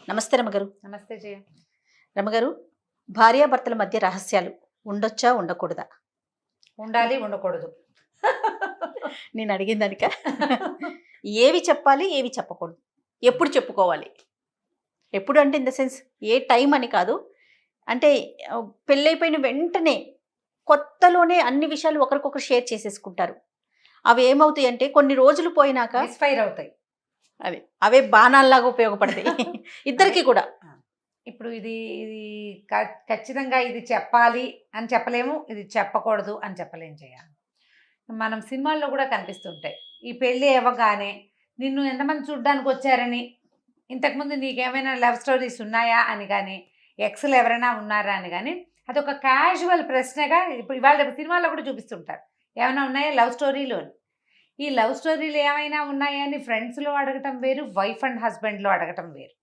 నమస్తే రమగారు. నమస్తే జయ. రమగారు, భార్యాభర్తల మధ్య రహస్యాలు ఉండొచ్చా, ఉండకూడదా? ఉండాలి, ఉండకూడదు. నేను అడిగిన దానిక ఏవి చెప్పాలి, ఏవి చెప్పకూడదు, ఎప్పుడు చెప్పుకోవాలి? ఎప్పుడు అంటే in the sense A time అని కాదు. అంటే పెళ్ళైపోయిన వెంటనే కొత్తలోనే అన్ని విషయాలు ఒకరికొకరు షేర్ చేసేసుకుంటారు. అవి ఏమవుతాయి అంటే కొన్ని రోజులు పోయినాక మిస్ఫైర్ అవుతాయి. అవే బాణాల్లాగా ఉపయోగపడతాయి ఇద్దరికి కూడా. ఇప్పుడు ఇది ఇది ఖచ్చితంగా ఇది చెప్పాలి అని చెప్పలేము, ఇది చెప్పకూడదు అని చెప్పలేము జయ. మనం సినిమాల్లో కూడా కనిపిస్తుంటాయి. ఈ పెళ్ళి అవ్వగానే నిన్ను ఎంతమంది చూడ్డానికి వచ్చారని, ఇంతకుముందు నీకేమైనా లవ్ స్టోరీస్ ఉన్నాయా అని కానీ, ఎక్స్లు ఎవరైనా ఉన్నారా అని కానీ, అదొక క్యాజువల్ ప్రశ్నగా ఇప్పుడు ఇవాళ సినిమాల్లో కూడా చూపిస్తుంటారు. ఏమైనా ఉన్నాయా లవ్ స్టోరీలు అని. ఈ లవ్ స్టోరీలు ఏమైనా ఉన్నాయా అని ఫ్రెండ్స్లో అడగటం వేరు, వైఫ్ అండ్ హస్బెండ్లో అడగటం వేరు.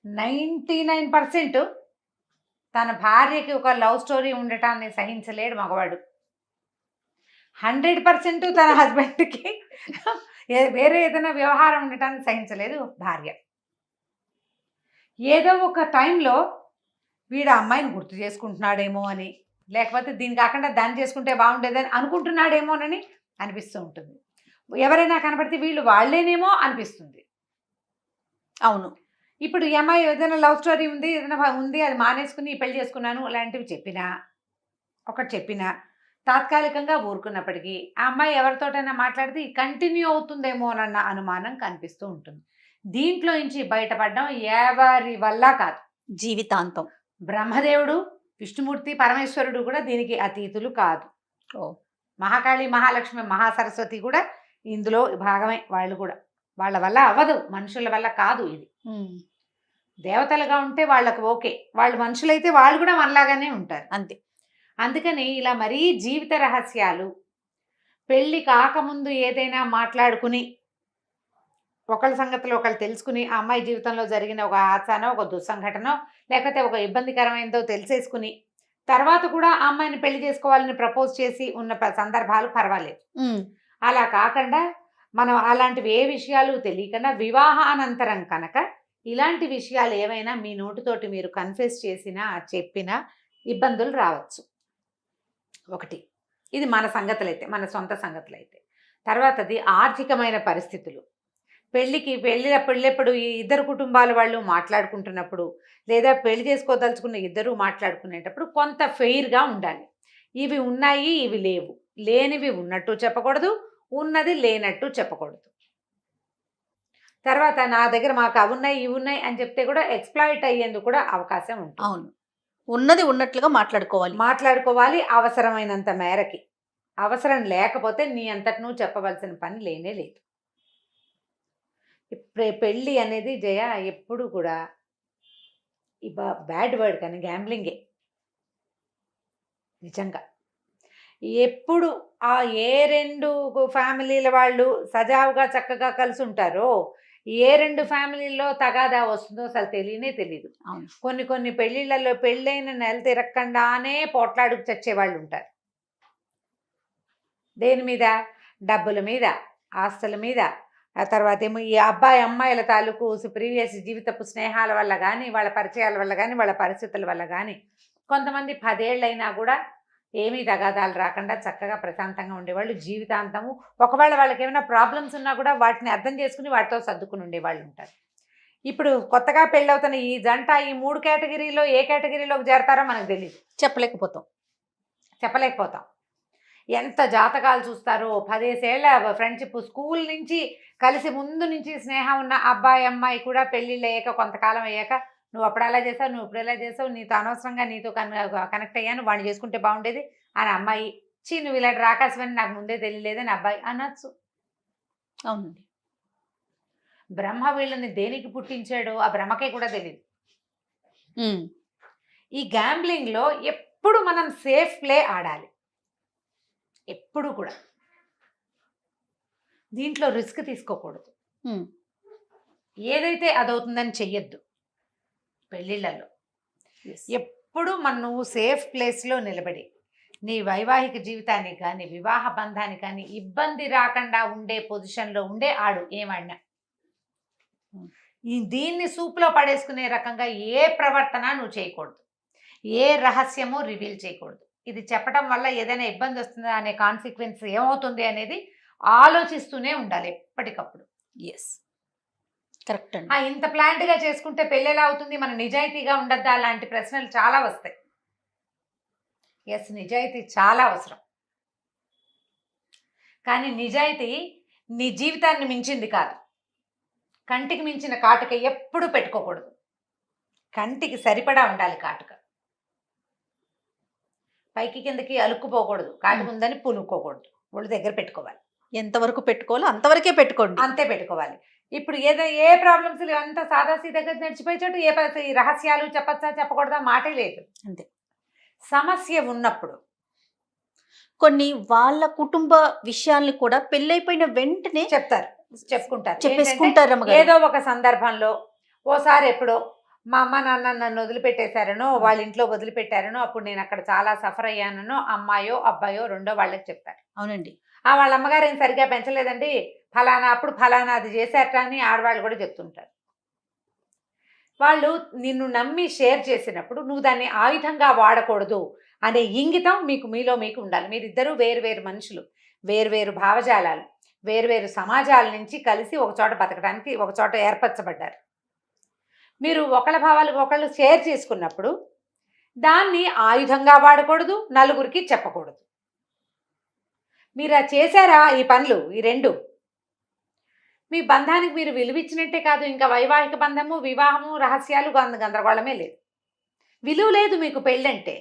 99% తన భార్యకి ఒక లవ్ స్టోరీ ఉండటాన్ని సహించలేడు మగవాడు. 100% తన హస్బెండ్కి వేరే ఏదైనా వ్యవహారం ఉండటాన్ని సహించలేదు భార్య. ఏదో ఒక టైంలో వీడు అమ్మాయిని గుర్తు చేసుకుంటున్నాడేమో అని, లేకపోతే దీని కాకుండా దాన్ని చేసుకుంటే బాగుండేదని అనుకుంటున్నాడేమోనని అనిపిస్తూ ఉంటుంది. ఎవరైనా కనబడితే వీళ్ళు వాళ్ళేనేమో అనిపిస్తుంది. అవును. ఇప్పుడు ఈ అమ్మాయి ఏదైనా లవ్ స్టోరీ ఉంది, ఏదైనా ఉంది, అది మానేసుకుని పెళ్లి చేసుకున్నాను అలాంటివి చెప్పినా తాత్కాలికంగా ఊరుకున్నప్పటికీ ఆ అమ్మాయి ఎవరితోటైనా మాట్లాడితే కంటిన్యూ అవుతుందేమోనన్న అనుమానం కనిపిస్తూ ఉంటుంది. దీంట్లో నుంచి బయటపడడం ఎవరి వల్ల కాదు, జీవితాంతం. బ్రహ్మదేవుడు, విష్ణుమూర్తి, పరమేశ్వరుడు కూడా దీనికి అతీతులు కాదు. మహాకాళి, మహాలక్ష్మి, మహాసరస్వతి కూడా ఇందులో భాగమే. వాళ్ళు కూడా వాళ్ళ వల్ల అవ్వదు, మనుషుల వల్ల కాదు. ఇది దేవతలుగా ఉంటే వాళ్ళకు ఓకే, వాళ్ళు మనుషులైతే వాళ్ళు కూడా మనలాగానే ఉంటారు అంతే. అందుకని ఇలా మరీ జీవిత రహస్యాలు పెళ్ళి కాకముందు ఏదైనా మాట్లాడుకుని, ఒకళ్ళ సంగతిలో ఒకళ్ళు తెలుసుకుని, ఆ అమ్మాయి జీవితంలో జరిగిన ఒక ఆచానో, ఒక దుస్సంఘటనో, లేకపోతే ఒక ఇబ్బందికరమైనదో తెలిసేసుకుని తర్వాత కూడా ఆ అమ్మాయిని పెళ్లి చేసుకోవాలని ప్రపోజ్ చేసి ఉన్న సందర్భాలు పర్వాలేదు. అలా కాకుండా మనం అలాంటివి ఏ విషయాలు తెలియకుండా వివాహానంతరం కనుక ఇలాంటి విషయాలు ఏవైనా మీ నోటితోటి మీరు కన్ఫెస్ చేసినా చెప్పినా ఇబ్బందులు రావచ్చు. ఒకటి ఇది మన సంగతులైతే, మన సొంత సంగతులైతే. తర్వాతది ఆర్థికమైన పరిస్థితులు. పెళ్ళెప్పుడు ఈ ఇద్దరు కుటుంబాల వాళ్ళు మాట్లాడుకుంటున్నప్పుడు, లేదా పెళ్లి చేసుకోదలుచుకున్న ఇద్దరు మాట్లాడుకునేటప్పుడు కొంత ఫెయిర్గా ఉండాలి. ఇవి ఉన్నాయి, ఇవి లేవు, లేనివి ఉన్నట్టు చెప్పకూడదు, ఉన్నది లేనట్టు చెప్పకూడదు. తర్వాత నా దగ్గర మాకు అవి ఉన్నాయి, ఇవి ఉన్నాయి అని చెప్తే కూడా ఎక్స్ప్లాయిట్ అయ్యేందుకు కూడా అవకాశం ఉంటుంది. అవును, ఉన్నది ఉన్నట్లుగా మాట్లాడుకోవాలి అవసరమైనంత మేరకి. అవసరం లేకపోతే నీ అంతటి నువ్వు చెప్పవలసిన పని లేనే లేదు. పెళ్ళి అనేది జయ ఎప్పుడు కూడా బ్యాడ్ వర్డ్ కానీ గ్యాంబ్లింగే నిజంగా. ఎప్పుడు ఆ ఏ రెండు ఫ్యామిలీల వాళ్ళు సజావుగా చక్కగా కలిసి ఉంటారో, ఏ రెండు ఫ్యామిలీల్లో తగాదా వస్తుందో అసలు తెలియదు. కొన్ని పెళ్ళిళ్ళలో పెళ్ళైన నెల తిరగకుండానే పోట్లాడుకు చచ్చేవాళ్ళు ఉంటారు. దేని మీద? డబ్బుల మీద, ఆస్తుల మీద. ఆ తర్వాత ఏమో ఈ అబ్బాయి అమ్మాయిల తాలూకు ప్రీవియస్ జీవితపు స్నేహాల వల్ల కానీ, వాళ్ళ పరిచయాల వల్ల కానీ, వాళ్ళ పరిస్థితుల వల్ల కానీ కొంతమంది 10 ఏళ్ళైనా కూడా ఏమీ తగాదాలు రాకుండా చక్కగా ప్రశాంతంగా ఉండేవాళ్ళు జీవితాంతము. ఒకవేళ వాళ్ళకి ఏమైనా ప్రాబ్లమ్స్ ఉన్నా కూడా వాటిని అర్థం చేసుకుని వాటితో సర్దుకుని ఉండేవాళ్ళు ఉంటారు. ఇప్పుడు కొత్తగా పెళ్ళవుతున్న ఈ జంట ఈ 3 కేటగిరీలో ఏ కేటగిరీలోకి చేరతారో మనకు తెలియదు, చెప్పలేకపోతాం. ఎంత జాతకాలు చూస్తారో. 10 ఏళ్ల ఫ్రెండ్షిప్, స్కూల్ నుంచి కలిసి ముందు నుంచి స్నేహం ఉన్న అబ్బాయి అమ్మాయి కూడా పెళ్ళిళ్ళు అయ్యాక కొంతకాలం అయ్యాక నువ్వు అప్పుడు అలా చేసావు, నువ్వు ఇప్పుడు ఎలా చేసావు, నీతో అనవసరంగా నీతో కనెక్ట్ అయ్యాను, వాడిని చేసుకుంటే బాగుండేది అని అమ్మాయి, నువ్వు ఇలాంటి రాకాశమని నాకు ముందే తెలియలేదని అబ్బాయి అనొచ్చు. అవునండి. బ్రహ్మ వీళ్ళని దేనికి పుట్టించాడో ఆ బ్రహ్మకే కూడా తెలియదు. ఈ గ్యాంబ్లింగ్లో ఎప్పుడు మనం సేఫ్ ప్లే ఆడాలి, ఎప్పుడు కూడా. దీంట్లో రిస్క్ తీసుకోకూడదు. ఏదైతే అదవుతుందని చెయ్యొద్దు. పెళ్ళిళ్ళలో ఎప్పుడు నువ్వు సేఫ్ ప్లేస్లో నిలబడి నీ వైవాహిక జీవితానికి కానీ వివాహ బంధానికి కానీ ఇబ్బంది రాకుండా ఉండే పొజిషన్లో ఉండే ఆడు ఏమాడినా. దీన్ని సూప్లో పడేసుకునే రకంగా ఏ ప్రవర్తన నువ్వు చేయకూడదు, ఏ రహస్యము రివీల్ చేయకూడదు. ఇది చెప్పడం వల్ల ఏదైనా ఇబ్బంది వస్తుందా అనే కాన్సిక్వెన్స్ ఏమవుతుంది అనేది ఆలోచిస్తూనే ఉండాలి ఎప్పటికప్పుడు. ఎస్, కరెక్ట్ అండి. ఇంత ప్లాంట్గా చేసుకుంటే పెళ్ళి ఎలా అవుతుంది, మన నిజాయితీగా ఉండద్దా అలాంటి ప్రశ్నలు చాలా వస్తాయి. ఎస్, నిజాయితీ చాలా అవసరం. కానీ నిజాయితీ నీ జీవితాన్ని మించింది కాదు. కంటికి మించిన కాటుక ఎప్పుడూ పెట్టుకోకూడదు. కంటికి సరిపడా ఉండాలి కాటుక. పైకి కిందకి అలుక్కుపోకూడదు, కాటుక ఉందని పులుక్కోకూడదు, ఒళ్ళు దగ్గర పెట్టుకోవాలి. ఎంతవరకు పెట్టుకోవాలో అంతవరకే పెట్టుకోండి, అంతే పెట్టుకోవాలి. ఇప్పుడు ఏ ప్రాబ్లమ్స్ అంత సాదాసీదగా నడిచిపోయే చోటు ఈ రహస్యాలు చెప్పచ్చా చెప్పకూడదా మాటే లేదు. అంతే. సమస్య ఉన్నప్పుడు కొన్ని వాళ్ళ కుటుంబ విషయాల్ని కూడా పెళ్ళైపోయిన వెంటనే చెప్పుకుంటారు, చెప్పేసుకుంటారు. ఏదో ఒక సందర్భంలో ఓసారి ఎప్పుడో మా అమ్మ నాన్న నన్ను వదిలిపెట్టేశారనో, వాళ్ళ ఇంట్లో వదిలిపెట్టారనో, అప్పుడు నేను అక్కడ చాలా సఫర్ అయ్యానో అమ్మాయో అబ్బాయో రెండో వాళ్ళకి చెప్తారు. అవునండి. వాళ్ళ అమ్మగారు ఏం సరిగ్గా పెంచలేదండి, ఫలానా అప్పుడు ఫలానా అది చేశారట అని ఆడవాళ్ళు కూడా చెప్తుంటారు. వాళ్ళు నిన్ను నమ్మి షేర్ చేసినప్పుడు నువ్వు దాన్ని ఆయుధంగా వాడకూడదు అనే ఇంగితం మీలో మీకు ఉండాలి. మీరిద్దరూ వేరు మనుషులు, వేరు భావజాలాలు, వేరు సమాజాల నుంచి కలిసి ఒక చోట బతకడానికి ఒక చోట ఏర్పరచబడ్డారు. మీరు ఒకళ్ళ భావాలు ఒకళ్ళు షేర్ చేసుకున్నప్పుడు దాన్ని ఆయుధంగా వాడకూడదు, నలుగురికి చెప్పకూడదు. మీరు చేశారా ఈ పనులు, ఈ రెండు మీ బంధానికి మీరు విలువిచ్చినట్టే కాదు, ఇంకా వైవాహిక బంధము, వివాహము, రహస్యాలు గందరగోళమే లేదు. విలువ లేదు మీకు పెళ్ళంటే.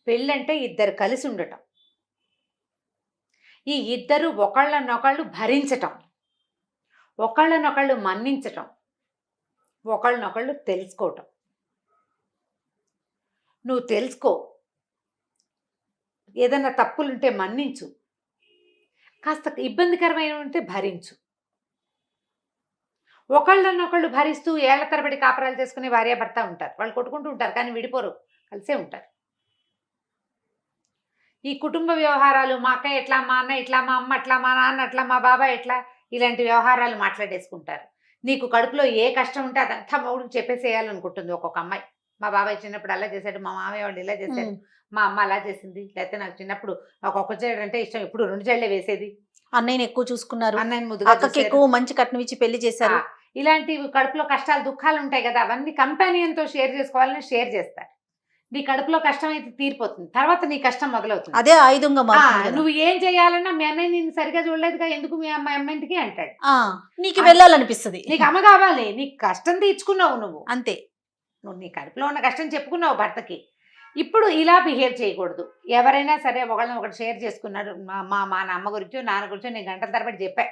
పెళ్ళంటే ఇద్దరు కలిసి ఉండటం, ఈ ఇద్దరు ఒకళ్ళనొకళ్ళు భరించటం, ఒకళ్ళనొకళ్ళు మన్నించటం, ఒకళ్ళనొకళ్ళు తెలుసుకోవటం. నువ్వు తెలుసుకో, ఏదైనా తప్పులుంటే మన్నించు, కాస్త ఇబ్బందికరమైన ఉంటే భరించు. ఒకళ్ళనొకళ్ళు భరిస్తూ ఏళ్ల తరబడి కాపురాలు చేసుకునే భార్యాభర్త ఉంటారు. వాళ్ళు కొట్టుకుంటూ ఉంటారు కానీ విడిపోరు, కలిసే ఉంటారు. ఈ కుటుంబ వ్యవహారాలు, మా అక్క ఎట్లా, మా అన్న ఇట్లా, మా అమ్మ అట్లా, మా నాన్న అట్లా, మా బాబాయ్ ఎట్లా, ఇలాంటి వ్యవహారాలు మాట్లాడేసుకుంటారు. నీకు కడుపులో ఏ కష్టం ఉంటే అదంతా మొగుడికి చెప్పేసేయాలనుకుంటుంది ఒక్కొక్క అమ్మాయి. మా బాబాయ్ చిన్నప్పుడు అలా చేశాడు, మా మామయ్య వాళ్ళు ఇలా చేశారు, మా అమ్మ అలా చేసింది, లేకపోతే నాకు చిన్నప్పుడు ఒక్కొక్క చెడు అంటే ఇష్టం, ఇప్పుడు 2 చెళ్ళే వేసేది, అన్నయ్యని ఎక్కువ చూసుకున్నారు, అన్నయ్యని ముద్దుగా అక్కకి ఎక్కువ మంచి కట్నం ఇచ్చి పెళ్లి చేశారు. ఇలాంటివి కడుపులో కష్టాలు దుఃఖాలు ఉంటాయి కదా, అవన్నీ కంపానియన్తో షేర్ చేసుకోవాలని షేర్ చేస్తారు. నీ కడుపులో కష్టం అయితే తీరిపోతుంది, తర్వాత నీ కష్టం మొదలవుతుంది. అదే ఆయుధంగా మారుతుంది. నువ్వు ఏం చేయాలన్నా మీ అన్నయ్య నేను సరిగా చూడలేదుగా, ఎందుకు మీ అమ్మాయింటికి అంటాడు. నీకు వెళ్ళాలనిపిస్తుంది, నీకు అమ్మ కావాలి, నీకు కష్టం తీర్చుకున్నావు నువ్వు, అంతే. నువ్వు నీ కడుపులో ఉన్న కష్టం చెప్పుకున్నావు భర్తకి. ఇప్పుడు ఇలా బిహేవ్ చేయకూడదు. ఎవరైనా సరే ఒకళ్ళని ఒకటి షేర్ చేసుకున్నారు, మా అమ్మ గురించో నాన్న గురించో నేను గంటల తరబడి చెప్పా.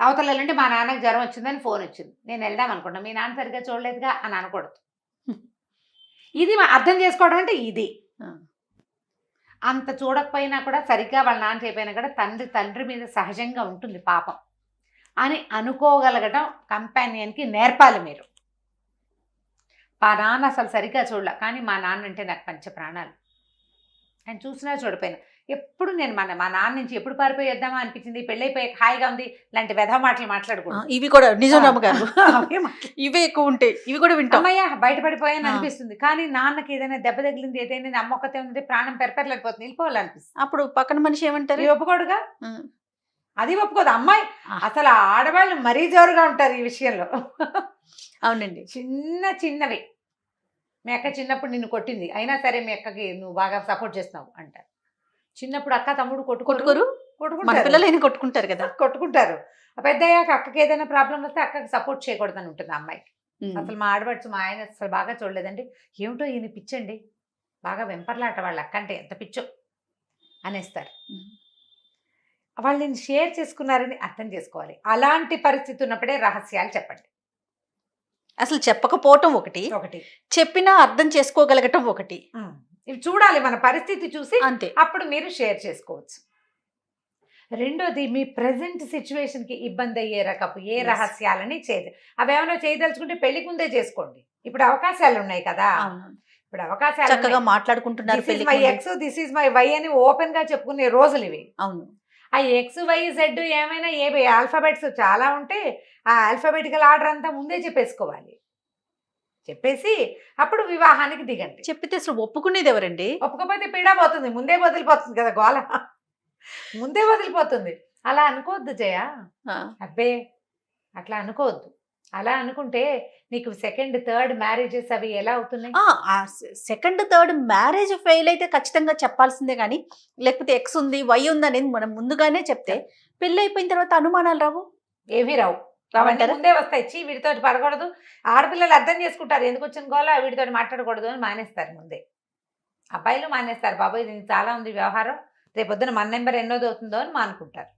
అవతల వెళ్ళంటే మా నాన్నకి జ్వరం వచ్చిందని ఫోన్ వచ్చింది, నేను వెళ్దాం అనుకుంటా, మీ నాన్న సరిగ్గా చూడలేదుగా అని అనకూడదు. ఇది అర్థం చేసుకోవడం అంటే ఇది. అంత చూడకపోయినా కూడా సరిగ్గా వాళ్ళ నాన్న చెప్పినా కూడా తండ్రి మీద సహజంగా ఉంటుంది పాపం అని అనుకోగలగడం కంపానియన్కి నేర్పాలి మీరు. మా నాన్న అసలు సరిగ్గా చూడలే, కానీ మా నాన్న అంటే నాకు పంచ ప్రాణాలు, ఆయన చూసినా చూడపోయినా ఎప్పుడు నేను మా నాన్న నుంచి ఎప్పుడు పారిపోయి వద్దామా అనిపించింది, పెళ్ళైపోయి హాయిగా ఉంది, ఇలాంటి వెధవ మాటలు మాట్లాడకూడదు. ఇవి కూడా నిజం రామగారు, ఇవే ఎక్కువ ఉంటాయి, ఇవి కూడా వింటాం. అమ్మయ్య బయటపడిపోయాని అనిపిస్తుంది, కానీ నాన్నకి ఏదైనా దెబ్బ తగిలింది, ఏదైనా అమ్మొక్కతే ఉంది, ప్రాణం పెరపెరలేకపోతుంది, వెళ్ళిపోవాలనిపిస్తుంది. అప్పుడు పక్కన మనిషి ఏమంటారు, ఒప్పుకోడుగా, అది ఒప్పుకోదు. అమ్మాయి అసలు ఆడవాళ్ళు మరీ జోరుగా ఉంటారు ఈ విషయంలో. అవునండి. చిన్నవి, మీ అక్క చిన్నప్పుడు నిన్ను కొట్టింది, అయినా సరే మీ అక్కకి నువ్వు బాగా సపోర్ట్ చేస్తున్నావు అంటారు. చిన్నప్పుడు అక్క తమ్ముడు కొట్టుకుంటారు, కొట్టుకుంటారు కదా, కొట్టుకుంటారు. పెద్దయ్యాక అక్కకి ఏదైనా ప్రాబ్లం వస్తే అక్కకి సపోర్ట్ చేయకూడదని ఉంటుంది అమ్మాయికి. అసలు మా ఆడబడుచు మా ఆయన అసలు బాగా చూడలేదండి, ఏమిటో ఈయన పిచ్చండి, బాగా వెంపర్లాట వాళ్ళ అక్క అంటే ఎంత పిచ్చో అనేస్తారు. వాళ్ళు నేను షేర్ చేసుకున్నారని అర్థం చేసుకోవాలి. అలాంటి పరిస్థితి ఉన్నప్పుడే రహస్యాలు చెప్పండి. అసలు చెప్పకపోవటం ఒకటి, చెప్పినా అర్థం చేసుకోగలగటం ఒకటి. ఇవి చూడాలి, మన పరిస్థితి చూసి అంతే, అప్పుడు మీరు షేర్ చేసుకోవచ్చు. రెండోది, మీ ప్రజెంట్ సిచ్యువేషన్కి ఇబ్బంది అయ్యే రకపు ఏ రహస్యాలని అవేమైనా చేయదలుచుకుంటే పెళ్లికి ముందే చేసుకోండి. ఇప్పుడు అవకాశాలు ఉన్నాయి కదా, ఇప్పుడు అవకాశాలు చక్కగా మాట్లాడుకుంటున్నారు. This is my X, this is my Y అని ఓపెన్ గా చెప్పుకునే రోజులు ఇవి. అవును, ఆ ఎక్స్ వై జెడ్ ఏమైనా ఏ ఆల్ఫాబెట్స్ చాలా ఉంటే ఆ ఆల్ఫాబెటికల్ ఆర్డర్ అంతా ముందే చెప్పేసుకోవాలి. చెప్పేసి అప్పుడు వివాహానికి దిగండి. చెప్పితే అసలు ఒప్పుకునేది ఎవరండి? ఒప్పుకోకపోతే పీడా పోతుంది, ముందే వదిలిపోతుంది కదా గోల, ముందే వదిలిపోతుంది. అలా అనుకోవద్దు జయ, ఆ, అబ్బే అట్లా అనుకోవద్దు. అలా అనుకుంటే నీకు సెకండ్ థర్డ్ మ్యారేజెస్ అవి ఎలా అవుతున్నాయి? సెకండ్ థర్డ్ మ్యారేజ్ ఫెయిల్ అయితే ఖచ్చితంగా చెప్పాల్సిందే కానీ, లేకపోతే ఎక్స్ ఉంది వై ఉంది అనేది మనం ముందుగానే చెప్తే పెళ్ళి అయిపోయిన తర్వాత అనుమానాలు రావు. ఏవి రావు, అవన్నీ రావంటారా? ముందే వస్తాయి. వీడితో పడకూడదు, ఆడపిల్లలు అర్థం చేసుకుంటారు ఎందుకు వచ్చిన గోల, వీడితో మాట్లాడకూడదు అని మానేస్తారు ముందే. అబ్బాయిలు మానేస్తారు, బాబాయ్ దీనికి చాలా ఉంది వ్యవహారం, రేపొద్దున మన నెంబర్ ఎన్నోది అవుతుందో అని మానుకుంటారు.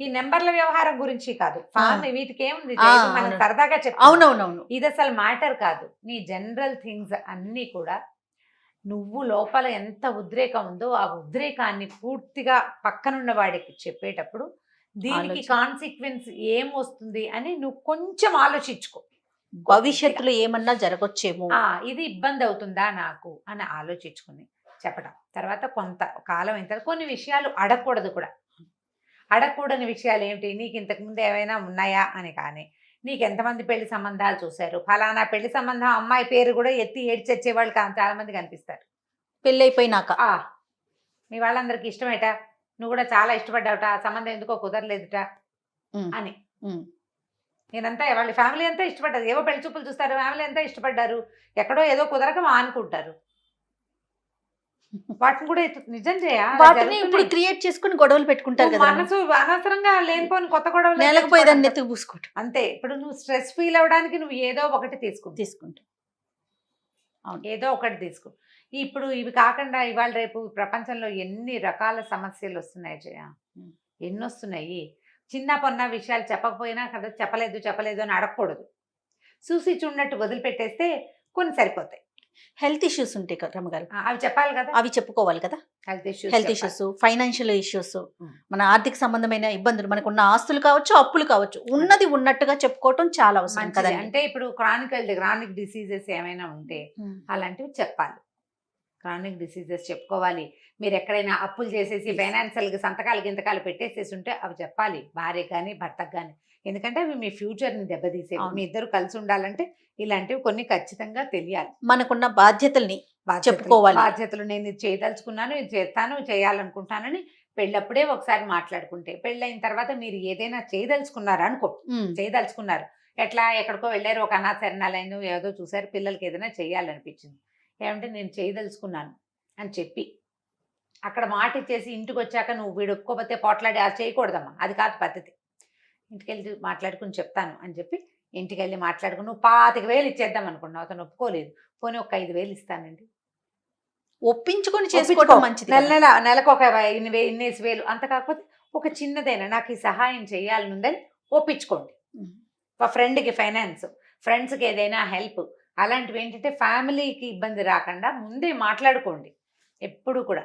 ఈ నెంబర్ల వ్యవహారం గురించి కాదు, ఫామ్ వీటికి ఏముంది మనం అవును. సరదాగా చెప్తాం. అవునవునవును. ఇది అసలు మ్యాటర్ కాదు. నీ జనరల్ థింగ్స్ అన్నీ కూడా నువ్వు లోపల ఎంత ఉద్రేకం ఉందో ఆ ఉద్రేకాన్ని పూర్తిగా పక్కనున్న వాడికి చెప్పేటప్పుడు దీనికి కాన్సిక్వెన్స్ ఏం వస్తుంది అని నువ్వు కొంచెం ఆలోచించుకో. భవిష్యత్తులో ఏమన్నా జరగొచ్చేమో, ఇది ఇబ్బంది అవుతుందా నాకు అని ఆలోచించుకుని చెప్పడం. తర్వాత కొంత కాలం అయిన తర్వాత కొన్ని విషయాలు అడగకూడదు కూడా. అడగకూడని విషయాలు ఏమిటి, నీకు ఇంతకుముందు ఏమైనా ఉన్నాయా అని, కానీ నీకు ఎంతమంది పెళ్లి సంబంధాలు చూశారు, ఫలానా పెళ్లి సంబంధం అమ్మాయి పేరు కూడా ఎత్తి ఏడ్చొచ్చే వాళ్ళు చాలా మంది కనిపిస్తారు పెళ్ళి అయిపోయినాక. మీ వాళ్ళందరికీ ఇష్టమేట, నువ్వు కూడా చాలా ఇష్టపడ్డావుట, ఆ సంబంధం ఎందుకో కుదరలేదుట అని. నేనంతా వాళ్ళ ఫ్యామిలీ అంతా ఇష్టపడ్డారు, ఏవో పెళ్లి చూపులు చూస్తారు, ఫ్యామిలీ అంతా ఇష్టపడ్డారు, ఎక్కడో ఏదో కుదరక మానుకుంటారు. వాటిని కూడా నిజం వాటిని ఇప్పుడు క్రియేట్ చేసుకుని గొడవలు పెట్టుకుంటారు కదా. మనసు అనవసరంగా లేనిపోని కొత్త గొడవలు నేలకపోయేదాన్ని ఎత్తుకు పూసుకోవటం అంతే. ఇప్పుడు నువ్వు స్ట్రెస్ ఫీల్ అవ్వడానికి నువ్వు ఏదో ఒకటి తీసుకుంటా, ఏదో ఒకటి తీసుకో. ఇప్పుడు ఇవి కాకుండా ఇవాళ రేపు ప్రపంచంలో ఎన్ని రకాల సమస్యలు వస్తున్నాయి జయ, ఎన్ని వస్తున్నాయి. చిన్న పొన్న విషయాలు చెప్పకపోయినా కదా, చెప్పలేదు అని అడగకూడదు. చూసి చూడనట్టు వదిలిపెట్టేస్తే కొన్ని సరిపోతాయి. హెల్త్ ఇష్యూస్ ఉంటాయి కదా రమ్మగారు, అవి చెప్పాలి కదా, అవి చెప్పుకోవాలి కదా. హెల్త్ ఇష్యూస్, ఫైనాన్షియల్ ఇష్యూస్, మన ఆర్థిక సంబంధమైన ఇబ్బందులు, మనకున్న ఆస్తులు కావచ్చు, అప్పులు కావచ్చు, ఉన్నది ఉన్నట్టుగా చెప్పుకోవటం చాలా అవసరం కదా. అంటే ఇప్పుడు క్రానిక్ డిసీజెస్ ఏమైనా ఉంటే అలాంటివి చెప్పాలి. క్రానిక్ డిసీజెస్ చెప్పుకోవాలి. మీరు ఎక్కడైనా అప్పులు చేసేసి ఫైనాన్షియల్గా సంతకాలు గింతకాలు పెట్టేసేసి ఉంటే అవి చెప్పాలి, భార్య కానీ భర్తకు కానీ. ఎందుకంటే అవి మీ ఫ్యూచర్ని దెబ్బతీసేవి. మీ ఇద్దరు కలిసి ఉండాలంటే ఇలాంటివి కొన్ని ఖచ్చితంగా తెలియాలి. మనకున్న బాధ్యతల్ని చెప్పుకోవాలి. బాధ్యతలు నేను ఇది చేయదలుచుకున్నాను, ఇది చేస్తాను, చేయాలనుకుంటానని పెళ్ళప్పుడే ఒకసారి మాట్లాడుకుంటే, పెళ్ళైన తర్వాత మీరు ఏదైనా చేయదలుచుకున్నారు అనుకో, చేయదలుచుకున్నారు, ఎట్లా ఎక్కడికో వెళ్ళారు, ఒక అనాథ శరణాలయం ఏదో చూసారు, పిల్లలకి ఏదైనా చేయాలనిపించింది, ఏమంటే నేను చేయదలుచుకున్నాను అని చెప్పి అక్కడ మాట ఇచ్చేసి ఇంటికి వచ్చాక నువ్వు వీడు ఒప్పుకోకపోతే పోట్లాడి అది చేయకూడదమ్మా, అది కాదు పద్ధతి. ఇంటికి వెళ్ళి మాట్లాడుకుని చెప్తాను అని చెప్పి ఇంటికి వెళ్ళి మాట్లాడుకుని నువ్వు 25,000 ఇచ్చేద్దాం అనుకున్నావు, అతను ఒప్పుకోలేదు, పోనీ ఒక 5,000 ఇస్తానండి, ఒప్పించుకొని చేసుకోవడం మంచిది. నెలకు ఒక 20,000 అంత కాకపోతే ఒక చిన్నదైనా నాకు ఈ సహాయం చేయాలనుందని ఒప్పించుకోండి. ఫ్రెండ్కి ఫైనాన్స్, ఫ్రెండ్స్కి ఏదైనా హెల్ప్, అలాంటివి ఏంటంటే ఫ్యామిలీకి ఇబ్బంది రాకుండా ముందే మాట్లాడుకోండి ఎప్పుడు కూడా.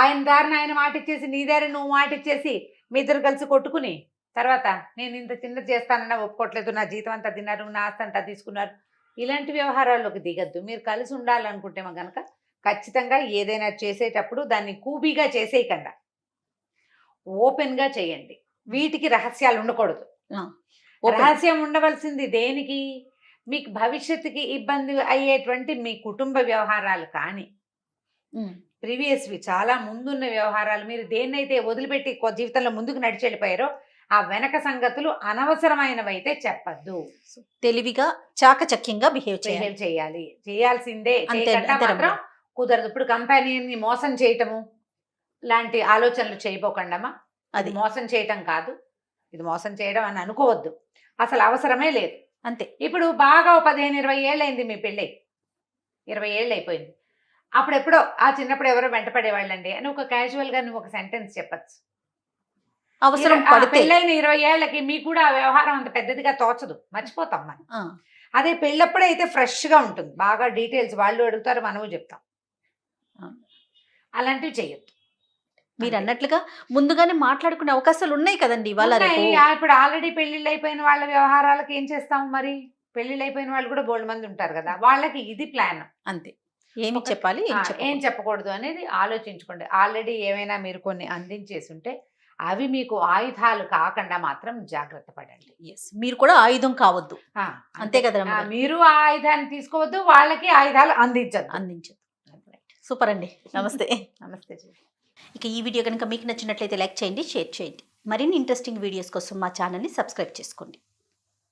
ఆయన దారిని ఆయన మాట ఇచ్చేసి నీ దారిని నువ్వు మాట ఇచ్చేసి మీ ఇద్దరు కలిసి కొట్టుకుని తర్వాత నేను ఇంత చిన్నది చేస్తానన్నా ఒప్పుకోవట్లేదు, నా జీతం అంతా తిన్నారు, నా ఆస్తి అంతా తీసుకున్నారు, ఇలాంటి వ్యవహారాల్లోకి దిగద్దు. మీరు కలిసి ఉండాలనుకుంటే కనుక ఖచ్చితంగా ఏదైనా చేసేటప్పుడు దాన్ని కూబీగా చేసేయకుండా ఓపెన్గా చేయండి. వీటికి రహస్యాలు ఉండకూడదు. రహస్యం ఉండవలసింది దేనికి, మీకు భవిష్యత్తుకి ఇబ్బంది అయ్యేటువంటి మీ కుటుంబ వ్యవహారాలు కానీ ప్రీవియస్వి చాలా ముందున్న వ్యవహారాలు, మీరు దేన్నైతే వదిలిపెట్టి జీవితంలో ముందుకు నడిచి వెళ్ళిపోయారో ఆ వెనక సంగతులు అనవసరమైనవైతే చెప్పద్దు. తెలివిగా చాకచక్యంగా బిహేవ్ చేయాలి, చేయాల్సిందే, మాత్రం కుదరదు. ఇప్పుడు కంపెనీని మోసం చేయటము లాంటి ఆలోచనలు చేయబోకండమ్మా. అది మోసం చేయటం కాదు, ఇది మోసం చేయడం అని అనుకోవద్దు, అసలు అవసరమే లేదు. అంతే. ఇప్పుడు బాగా 15-20 ఏళ్ళు అయింది మీ పెళ్ళి, 20 ఏళ్ళు అయిపోయింది, అప్పుడెప్పుడో ఆ చిన్నప్పుడు ఎవరో వెంటపడేవాళ్ళండి అని ఒక క్యాజువల్గా నువ్వు ఒక సెంటెన్స్ చెప్పచ్చు. అవసరం పెళ్ళైన 20 ఏళ్ళకి మీకు కూడా ఆ వ్యవహారం అంత పెద్దదిగా తోచదు, మర్చిపోతాం మనం. అదే పెళ్ళప్పుడే అయితే ఫ్రెష్గా ఉంటుంది, బాగా డీటెయిల్స్ వాళ్ళు అడుగుతారు, మనము చెప్తాం. అలాంటివి చెయ్యొద్దు. మీరు అన్నట్లుగా ముందుగానే మాట్లాడుకునే అవకాశాలు ఉన్నాయి కదండి ఇవాళ. ఇప్పుడు ఆల్రెడీ పెళ్లిళ్ళు అయిపోయిన వాళ్ళ వ్యవహారాలకు ఏం చేస్తాము మరి, పెళ్లిళ్ళు అయిపోయిన వాళ్ళు కూడా బోల్డ్ మంది ఉంటారు కదా, వాళ్ళకి ఇది ప్లాన్ అంతే. ఏమి చెప్పాలి ఏం చెప్పకూడదు అనేది ఆలోచించుకోండి. ఆల్రెడీ ఏమైనా మీరు కొన్ని అందించేసి ఉంటే అవి మీకు ఆయుధాలు కాకుండా మాత్రం జాగ్రత్త పడండి. ఎస్, మీరు కూడా ఆయుధం కావద్దు. ఆ, అంతే కదా ఆ, రమ్మగారు? మీరు ఆ ఆయుధాన్ని తీసుకోవద్దు, వాళ్ళకి ఆయుధాలు అందించద్దు. అందించదు. సూపర్ అండి, నమస్తే. నమస్తే జీ. ఇక ఈ వీడియో కనుక మీకు నచ్చినట్లయితే లైక్ చేయండి, షేర్ చేయండి. మరిన్ని ఇంట్రెస్టింగ్ వీడియోస్ కోసం మా ఛానల్ని సబ్స్క్రైబ్ చేసుకోండి.